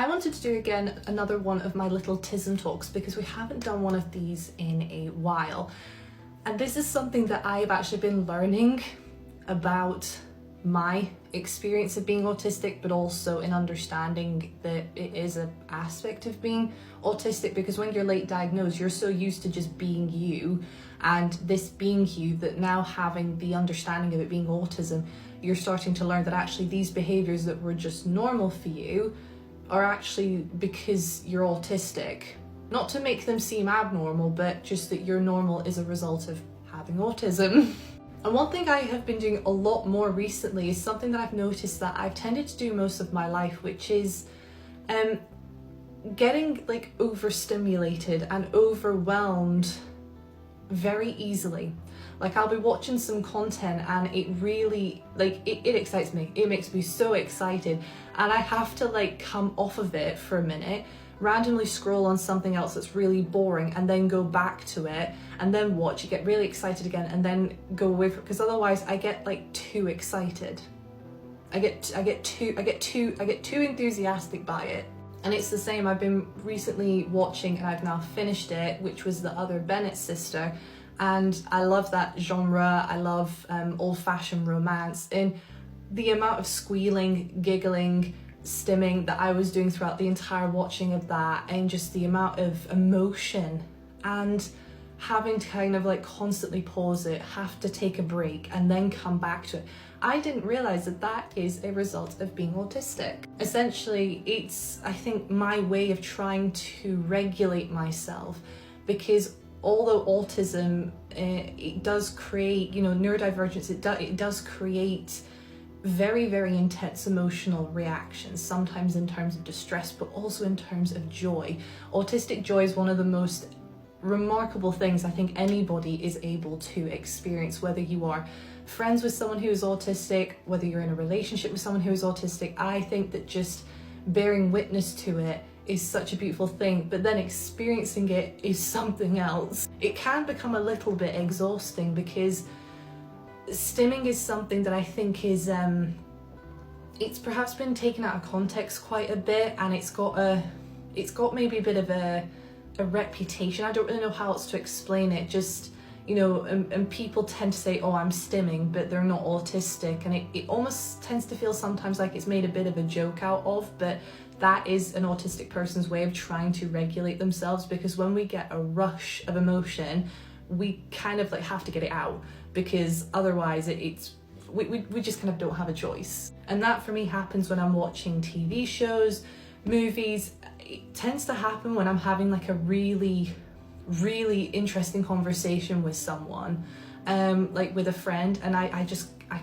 I wanted to do again another one of my little TISM talks because we haven't done one of these in a while. And this is something that I've actually been learning about my experience of being autistic, but also in understanding that it is an aspect of being autistic, because when you're late diagnosed, you're so used to just being you, and this being you, that now having the understanding of it being autism, you're starting to learn that actually these behaviors that were just normal for you are actually because you're autistic. Not to make them seem abnormal, but just that you're normal is a result of having autism. And one thing I have been doing a lot more recently is something that I've noticed that I've tended to do most of my life, which is getting like overstimulated and overwhelmed very easily. Like I'll be watching some content and it really, like, it excites me. It makes me so excited, and I have to like come off of it for a minute, randomly scroll on something else that's really boring, and then go back to it, and then watch it, get really excited again, and then go away from it, because otherwise I get like too excited. I get too enthusiastic by it. And it's the same, I've been recently watching, and I've now finished it, which was the other Bennett sister. And I love that genre. I love old-fashioned romance. And the amount of squealing, giggling, stimming that I was doing throughout the entire watching of that, and just the amount of emotion, and having to kind of like constantly pause it, have to take a break, and then come back to it. I didn't realize that that is a result of being autistic. Essentially, it's, I think, my way of trying to regulate myself, because although autism, it does create, you know, neurodivergence, it does create very, very intense emotional reactions, sometimes in terms of distress, but also in terms of joy. Autistic joy is one of the most remarkable things I think anybody is able to experience, whether you are friends with someone who is autistic, whether you're in a relationship with someone who is autistic. I think that just bearing witness to it is such a beautiful thing, but then experiencing it is something else. It can become a little bit exhausting, because stimming is something that I think is it's perhaps been taken out of context quite a bit, and it's got maybe a bit of a reputation. I don't really know how else to explain it. Just, you know, and people tend to say, oh, I'm stimming, but they're not autistic, and it almost tends to feel sometimes like it's made a bit of a joke out of, but that is an autistic person's way of trying to regulate themselves, because when we get a rush of emotion, we kind of like have to get it out, because otherwise we just kind of don't have a choice. And that for me happens when I'm watching TV shows, movies. It tends to happen when I'm having like a really interesting conversation with someone, like with a friend, and I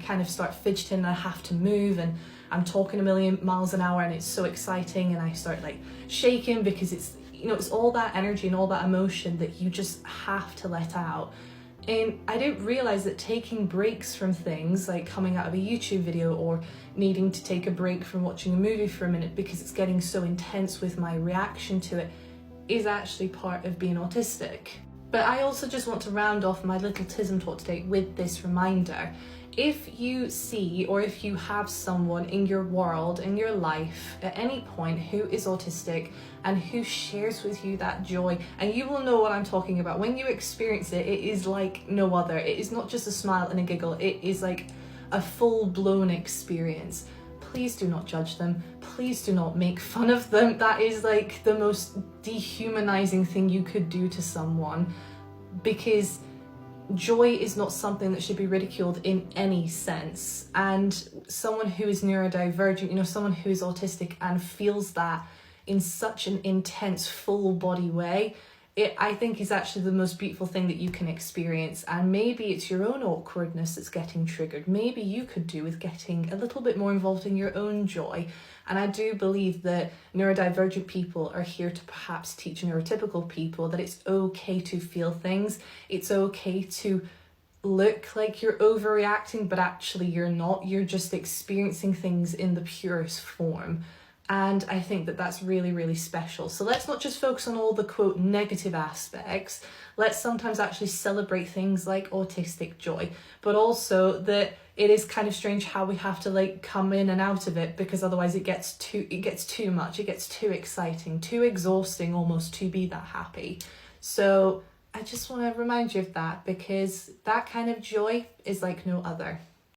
kind of start fidgeting, and I have to move, and I'm talking a million miles an hour, and it's so exciting, and I start like shaking, because it's, you know, it's all that energy and all that emotion that you just have to let out. And I didn't realize that taking breaks from things, like coming out of a YouTube video or needing to take a break from watching a movie for a minute because it's getting so intense with my reaction to it, is actually part of being autistic. But I also just want to round off my little TISM talk today with this reminder. If you see, or if you have someone in your world, in your life at any point who is autistic and who shares with you that joy, and you will know what I'm talking about. When you experience it, it is like no other. It is not just a smile and a giggle. It is like a full-blown experience. Please do not judge them. Please do not make fun of them. That is like the most dehumanizing thing you could do to someone, because joy is not something that should be ridiculed in any sense. And someone who is neurodivergent, you know, someone who is autistic and feels that in such an intense, full body way, it, I think, is actually the most beautiful thing that you can experience. And maybe it's your own awkwardness that's getting triggered. Maybe you could do with getting a little bit more involved in your own joy. And I do believe that neurodivergent people are here to perhaps teach neurotypical people that it's okay to feel things. It's okay to look like you're overreacting, but actually you're not. You're just experiencing things in the purest form. And I think that that's really, really special. So let's not just focus on all the quote negative aspects. Let's sometimes actually celebrate things like autistic joy, but also that it is kind of strange how we have to like come in and out of it, because otherwise it gets too much, it gets too exciting, too exhausting almost to be that happy. So I just want to remind you of that, because that kind of joy is like no other.